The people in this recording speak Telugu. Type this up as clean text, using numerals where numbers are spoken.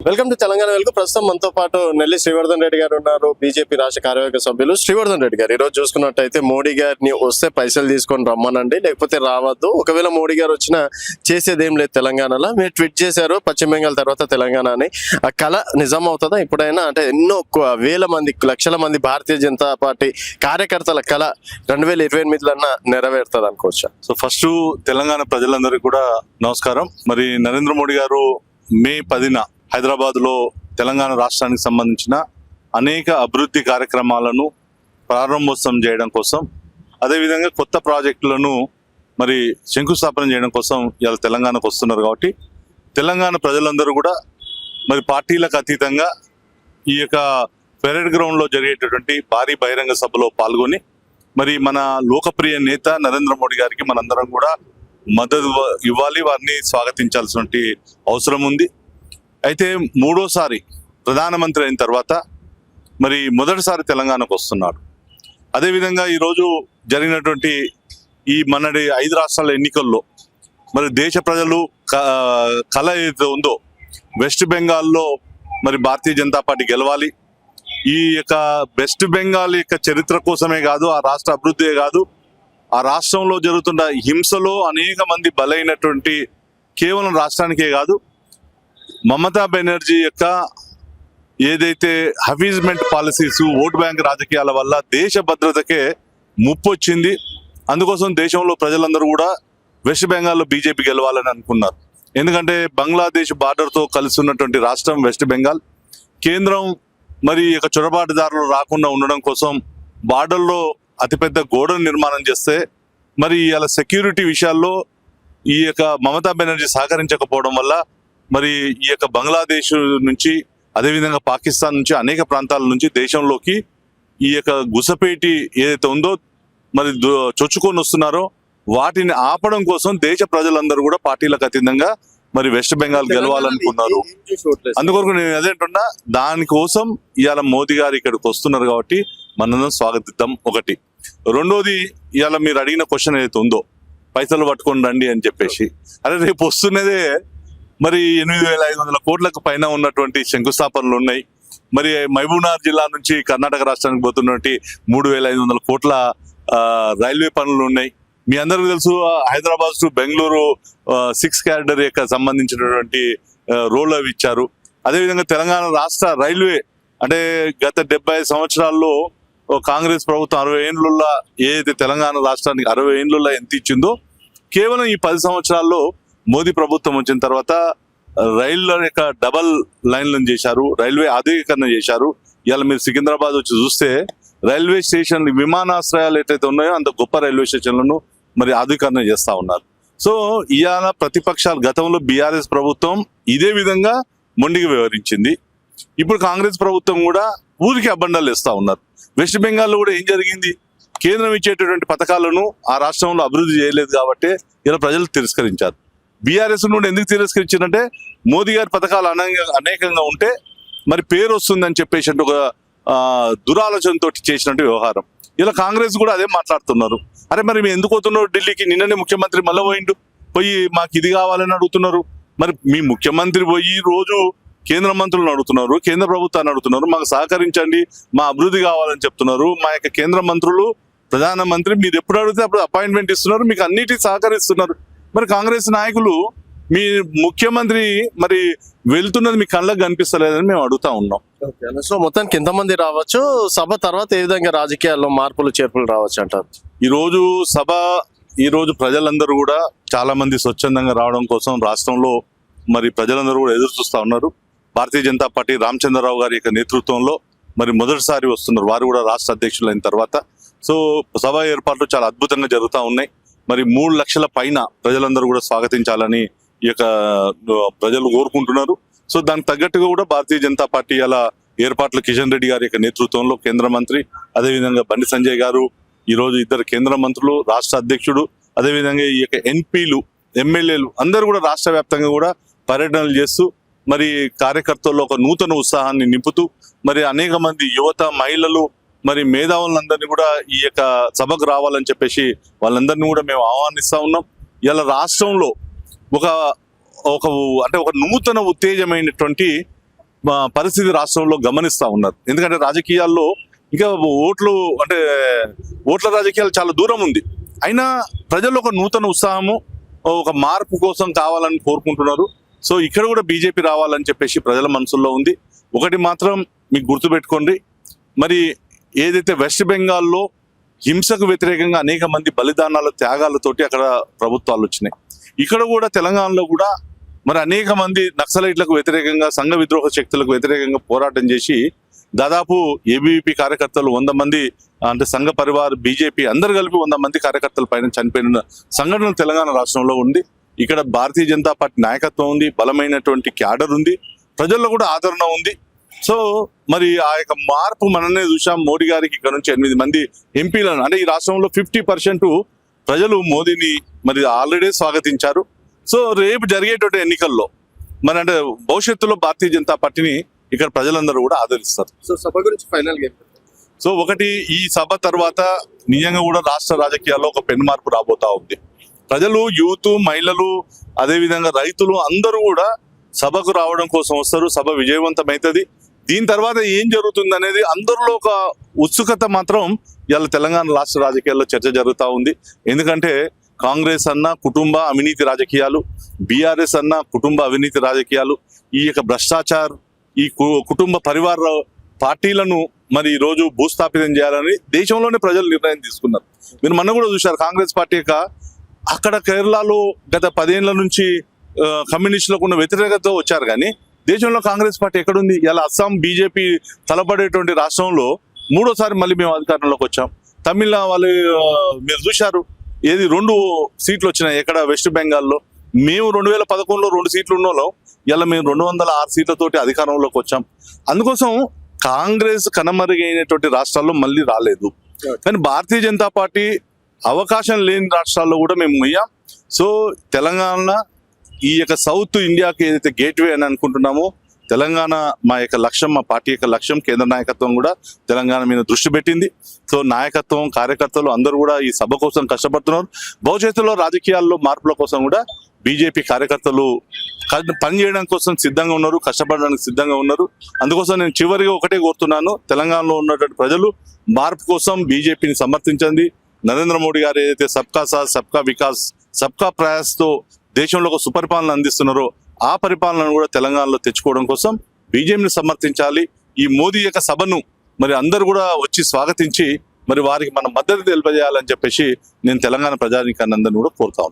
వెల్కమ్ టు తెలంగాణ వెలుగు. ప్రస్తుతం మనతో పాటు నెల్లి శ్రీవర్ధన్ రెడ్డి గారు ఉన్నారు, బీజేపీ రాష్ట్ర కార్యవర్గ సభ్యులు. శ్రీవర్ధన్ రెడ్డి గారు, ఈ రోజు చూసుకున్నట్టయితే మోడీ గారిని వస్తే పైసలు తీసుకొని రమ్మనండి, లేకపోతే రావద్దు, ఒకవేళ మోడీ గారు వచ్చినా చేసేదేం లేదు తెలంగాణలో. మీరు ట్వీట్ చేశారు పశ్చిమ బెంగాల్ తర్వాత తెలంగాణ అని. ఆ కళ నిజం అవుతుందా ఇప్పుడైనా? అంటే ఎన్నో వేల మంది, లక్షల మంది భారతీయ జనతా పార్టీ కార్యకర్తల కళ 2028 నెరవేరుతుంది అనుకోవచ్చా? సో ఫస్ట్ తెలంగాణ ప్రజలందరికీ కూడా నమస్కారం. మరి నరేంద్ర మోడీ గారు మే 10న హైదరాబాద్ లో తెలంగాణ రాష్ట్రానికి సంబంధించిన అనేక అభివృద్ధి కార్యక్రమాలను ప్రారంభోత్సవం చేయడం కోసం, అదేవిధంగా కొత్త ప్రాజెక్టులను మరి శంకుస్థాపన చేయడం కోసం ఇవాళ తెలంగాణకు వస్తున్నారు. కాబట్టి తెలంగాణ ప్రజలందరూ కూడా మరి పార్టీలకు అతీతంగా ఈ యొక్క పెరేడ్ గ్రౌండ్ లో జరిగేటటువంటి భారీ బహిరంగ సభలో పాల్గొని మరి మన లోకప్రియ నేత నరేంద్ర మోడీ గారికి మనందరం కూడా మద్దతు ఇవ్వాలి, వారిని స్వాగతించాల్సిన అవసరం ఉంది. అయితే మూడోసారి ప్రధానమంత్రి అయిన తర్వాత మరి మొదటిసారి తెలంగాణకు వస్తున్నాడు. అదేవిధంగా ఈరోజు జరిగినటువంటి ఈ మనడి 5 రాష్ట్రాల ఎన్నికల్లో మరి దేశ ప్రజలు కళ ఏదైతే ఉందో వెస్ట్ బెంగాల్లో మరి భారతీయ జనతా పార్టీ గెలవాలి. ఈ యొక్క వెస్ట్ బెంగాల్ యొక్క చరిత్ర కోసమే కాదు, ఆ రాష్ట్ర అభివృద్ధే కాదు, ఆ రాష్ట్రంలో జరుగుతున్న హింసలో అనేక మంది బలైనటువంటి కేవలం రాష్ట్రానికే కాదు, మమతా బెనర్జీ యొక్క ఏదైతే హఫీజ్మెంట్ పాలసీస్, ఓట్ బ్యాంక్ రాజకీయాల వల్ల దేశ భద్రతకే ముప్పు వచ్చింది. అందుకోసం దేశంలో ప్రజలందరూ కూడా వెస్ట్ బెంగాల్లో బీజేపీ గెలవాలని అనుకున్నారు. ఎందుకంటే బంగ్లాదేశ్ బార్డర్తో కలిసి ఉన్నటువంటి రాష్ట్రం వెస్ట్ బెంగాల్. కేంద్రం మరి ఈ యొక్క చొరబాటుదారులు రాకుండా ఉండడం కోసం బార్డర్లో అతిపెద్ద గోడను నిర్మాణం చేస్తే మరి ఇలా సెక్యూరిటీ విషయాల్లో ఈ యొక్క మమతా బెనర్జీ సహకరించకపోవడం వల్ల మరి ఈ యొక్క బంగ్లాదేశ్ నుంచి, అదేవిధంగా పాకిస్తాన్ నుంచి, అనేక ప్రాంతాల నుంచి దేశంలోకి ఈ యొక్క గుసపేటి ఏదైతే ఉందో మరి చొచ్చుకొని వస్తున్నారో వాటిని ఆపడం కోసం దేశ ప్రజలందరూ కూడా పార్టీలకు అతీతంగా మరి వెస్ట్ బెంగాల్ గెలవాలనుకున్నారు. అందుకొరకు నేను అదేంటున్నా, దానికోసం ఇవాళ మోదీ గారు ఇక్కడికి వస్తున్నారు కాబట్టి మనం స్వాగతిద్దాం. ఒకటి. రెండోది, ఇవాళ మీరు అడిగిన క్వశ్చన్ ఏదైతే ఉందో పైసలు పట్టుకొని రండి అని చెప్పేసి, అరే రేపు వస్తున్నదే మరి 8,500 కోట్లకు పైన ఉన్నటువంటి శంకుస్థాపనలు ఉన్నాయి. మరి మహబూబ్నగర్ జిల్లా నుంచి కర్ణాటక రాష్ట్రానికి పోతున్నటువంటి 3,500 కోట్ల రైల్వే పనులు ఉన్నాయి. మీ అందరికీ తెలుసు, హైదరాబాద్ టు బెంగళూరు 6 క్యారిడర్ యొక్క సంబంధించినటువంటి రోల్ అవి ఇచ్చారు. అదేవిధంగా తెలంగాణ రాష్ట్ర రైల్వే అంటే గత 70 సంవత్సరాల్లో కాంగ్రెస్ ప్రభుత్వం 60 ఏళ్ళుల్లో ఏదైతే తెలంగాణ రాష్ట్రానికి 60 ఏళ్ళుల్లో ఎంత ఇచ్చిందో, కేవలం ఈ 10 సంవత్సరాల్లో మోదీ ప్రభుత్వం వచ్చిన తర్వాత రైళ్ల యొక్క డబల్ లైన్లను చేశారు, రైల్వే ఆధునీకరణ చేశారు. ఇవాళ మీరు సికింద్రాబాద్ వచ్చి చూస్తే రైల్వే స్టేషన్లు, విమానాశ్రయాలు ఏదైతే ఉన్నాయో అంత గొప్ప రైల్వే స్టేషన్లను మరి ఆధునీకరణ చేస్తా ఉన్నారు. సో ఇవాళ ప్రతిపక్షాలు, గతంలో బీఆర్ఎస్ ప్రభుత్వం ఇదే విధంగా మొండిగా వ్యవహరించింది. ఇప్పుడు కాంగ్రెస్ ప్రభుత్వం కూడా ఊరికి అబ్బండాలు ఇస్తా ఉన్నారు. వెస్ట్ బెంగాల్లో కూడా ఏం జరిగింది? కేంద్రం ఇచ్చేటటువంటి పథకాలను ఆ రాష్ట్రంలో అభివృద్ధి చేయలేదు కాబట్టి ఇలా ప్రజలు తిరస్కరించారు. బీఆర్ఎస్ నుండి ఎందుకు తిరస్కరించారంటే మోదీ గారి పథకాలు అనేకంగా ఉంటే మరి పేరు వస్తుందని చెప్పేసి ఒక దురాలోచనతో చేసినట్టు వ్యవహారం. ఇలా కాంగ్రెస్ కూడా అదే మాట్లాడుతున్నారు. అరే మరి మేము ఎందుకు పోతున్నారు ఢిల్లీకి? నిన్ననే ముఖ్యమంత్రి మళ్ళీ పోయి మాకు ఇది కావాలని అడుగుతున్నారు. మరి మీ ముఖ్యమంత్రి పోయి రోజు కేంద్ర మంత్రులను అడుగుతున్నారు, కేంద్ర ప్రభుత్వాన్ని అడుగుతున్నారు, మాకు సహకరించండి, మా అభివృద్ధి కావాలని చెప్తున్నారు. మా యొక్క కేంద్ర మంత్రులు, ప్రధానమంత్రి మీరు ఎప్పుడు అడిగితే అప్పుడు అపాయింట్మెంట్ ఇస్తున్నారు, మీకు అన్నిటికీ సహకరిస్తున్నారు. మరి కాంగ్రెస్ నాయకులు మీ ముఖ్యమంత్రి మరి వెళ్తున్నది మీ కళ్ళకు కనిపిస్తలేదని మేము అడుగుతా ఉన్నాం. సో మొత్తానికి ఎంతమంది రావచ్చు? సభ తర్వాత ఏ విధంగా రాజకీయాల్లో మార్పులు చేర్పులు రావచ్చు అంటారు? ఈ రోజు ప్రజలందరూ కూడా చాలా మంది స్వచ్ఛందంగా రావడం కోసం రాష్ట్రంలో మరి ప్రజలందరూ కూడా ఎదురు చూస్తా ఉన్నారు. భారతీయ జనతా పార్టీ రామచంద్రరావు గారి యొక్క నేతృత్వంలో మరి మొదటిసారి వస్తున్నారు. వారు కూడా రాష్ట్ర అధ్యక్షులు అయిన తర్వాత. సో సభ ఏర్పాట్లు చాలా అద్భుతంగా జరుగుతూ ఉన్నాయి. మరి 3 లక్షల పైన ప్రజలందరూ కూడా స్వాగతించాలని ఈ యొక్క ప్రజలు కోరుకుంటున్నారు. సో దానికి తగ్గట్టుగా కూడా భారతీయ జనతా పార్టీ అలా ఏర్పాట్లు కిషన్ రెడ్డి గారి యొక్క నేతృత్వంలో కేంద్ర మంత్రి, అదేవిధంగా బండి సంజయ్ గారు, ఈ రోజు 2 కేంద్ర మంత్రులు, రాష్ట్ర అధ్యక్షుడు, అదేవిధంగా ఈ యొక్క ఎంపీలు, ఎమ్మెల్యేలు అందరూ కూడా రాష్ట్ర వ్యాప్తంగా కూడా పర్యటనలు చేస్తూ మరి కార్యకర్తల్లో ఒక నూతన ఉత్సాహాన్ని నింపుతూ మరి అనేక మంది యువత, మహిళలు, మరి మేధావులందరినీ కూడా ఈ యొక్క సభకు రావాలని చెప్పేసి వాళ్ళందరినీ కూడా మేము ఆహ్వానిస్తా ఉన్నాం. ఇలా రాష్ట్రంలో ఒక ఒక అంటే ఒక నూతన ఉత్తేజమైనటువంటి పరిస్థితి రాష్ట్రంలో గమనిస్తా ఉన్నారు. ఎందుకంటే రాజకీయాల్లో ఇంకా ఓట్ల రాజకీయాలు చాలా దూరం ఉంది. అయినా ప్రజల్లో ఒక నూతన ఉత్సాహము, ఒక మార్పు కోసం కావాలని కోరుకుంటున్నారు. సో ఇక్కడ కూడా బీజేపీ రావాలని చెప్పేసి ప్రజల మనసుల్లో ఉంది. ఒకటి మాత్రం మీకు గుర్తుపెట్టుకోండి, మరి ఏదైతే వెస్ట్ బెంగాల్లో హింసకు వ్యతిరేకంగా అనేక మంది బలిదానాల త్యాగాలతోటి అక్కడ ప్రభుత్వాలు వచ్చినాయి, ఇక్కడ కూడా తెలంగాణలో కూడా మరి అనేక మంది నక్సలైట్లకు వ్యతిరేకంగా, సంఘ విద్రోహ శక్తులకు వ్యతిరేకంగా పోరాటం చేసి దాదాపు ఏబీవీపీ కార్యకర్తలు 100 మంది, అంటే సంఘ పరివార్, బీజేపీ అందరు కలిపి 100 మంది కార్యకర్తల పైన చనిపోయిన సంఘటన తెలంగాణ రాష్ట్రంలో ఉంది. ఇక్కడ భారతీయ జనతా పార్టీ నాయకత్వం ఉంది, బలమైనటువంటి క్యాడర్ ఉంది, ప్రజల్లో కూడా ఆదరణ ఉంది. సో మరి ఆ యొక్క మార్పు మననే చూసాం. మోడీ గారికి ఇక్కడ నుంచి 8 మంది ఎంపీలను, అంటే ఈ రాష్ట్రంలో 50% ప్రజలు మోదీని మరి ఆల్రెడీ స్వాగతించారు. సో రేపు జరిగేటువంటి ఎన్నికల్లో మరి అంటే భవిష్యత్తులో భారతీయ జనతా పార్టీని ఇక్కడ ప్రజలందరూ కూడా ఆదరిస్తారు. సో సభ గురించి ఫైనల్ గా సో ఒకటి, ఈ సభ తర్వాత నిజంగా కూడా రాష్ట్ర రాజకీయాల్లో ఒక పెను మార్పు రాబోతా ఉంది. ప్రజలు, యూత్, మహిళలు, అదేవిధంగా రైతులు అందరూ కూడా సభకు రావడం కోసం వస్తారు. సభ విజయవంతమవుతుంది. దీని తర్వాత ఏం జరుగుతుంది అనేది అందరిలో ఒక ఉత్సుకత మాత్రం ఇవాళ తెలంగాణ రాష్ట్ర రాజకీయాల్లో చర్చ జరుగుతూ ఉంది. ఎందుకంటే కాంగ్రెస్ అన్న కుటుంబ అవినీతి రాజకీయాలు, బీఆర్ఎస్ అన్న కుటుంబ అవినీతి రాజకీయాలు, ఈ యొక్క భ్రష్టాచార్, ఈ కుటుంబ పరివార పార్టీలను మరి ఈ రోజు భూస్థాపితం చేయాలని దేశంలోనే ప్రజలు నిర్ణయం తీసుకున్నారు. మీరు మొన్న కూడా చూశారు, కాంగ్రెస్ పార్టీ యొక్క అక్కడ కేరళలో గత 10 ఏళ్ల నుంచి కమ్యూనిస్టులకు ఉన్న వ్యతిరేకతతో వచ్చారు, కానీ దేశంలో కాంగ్రెస్ పార్టీ ఎక్కడుంది? ఇలా అస్సాం బీజేపీ తలపడేటువంటి రాష్ట్రంలో 3వ సారి మళ్ళీ మేము అధికారంలోకి వచ్చాం. తమిళ వాళ్ళు మీరు చూశారు, ఏది 2 సీట్లు వచ్చినాయి ఎక్కడ, వెస్ట్ బెంగాల్లో. మేము 2011లో 2 సీట్లు ఉన్నోళ్ళం, ఇలా మేము 206 సీట్లతోటి అధికారంలోకి వచ్చాం. అందుకోసం కాంగ్రెస్ కనుమరుగైనటువంటి రాష్ట్రాల్లో మళ్ళీ రాలేదు. కానీ భారతీయ జనతా పార్టీ అవకాశం లేని రాష్ట్రాల్లో కూడా మేము పోయాం. సో తెలంగాణ ఈ యొక్క సౌత్ ఇండియాకి ఏదైతే గేట్వే అని అనుకుంటున్నామో, తెలంగాణ మా యొక్క లక్ష్యం, మా పార్టీ యొక్క లక్ష్యం, కేంద్ర నాయకత్వం కూడా తెలంగాణ మీద దృష్టి పెట్టింది. సో నాయకత్వం, కార్యకర్తలు అందరూ కూడా ఈ సభ కోసం కష్టపడుతున్నారు. భవిష్యత్తులో రాజకీయాల్లో మార్పుల కోసం కూడా బీజేపీ కార్యకర్తలు పనిచేయడం కోసం సిద్ధంగా ఉన్నారు, కష్టపడడానికి సిద్ధంగా ఉన్నారు. అందుకోసం నేను చివరిగా ఒకటే కోరుతున్నాను, తెలంగాణలో ఉన్నటువంటి ప్రజలు మార్పు కోసం బీజేపీని సమర్థించండి. నరేంద్ర మోడీ గారు ఏదైతే సబ్కా సాత్, సబ్కా వికాస్, సబ్కా ప్రయాస్తో దేశంలో ఒక సుపరిపాలన అందిస్తున్నారో ఆ పరిపాలనను కూడా తెలంగాణలో తెచ్చుకోవడం కోసం బీజేపీని సమర్థించాలి. ఈ మోదీ యొక్క సభను మరి అందరూ కూడా వచ్చి స్వాగతించి మరి వారికి మన మద్దతు తెలియజేయాలని చెప్పేసి నేను తెలంగాణ ప్రజానీకాన్ని అందరినీ కూడా కోరుతా ఉన్నాను.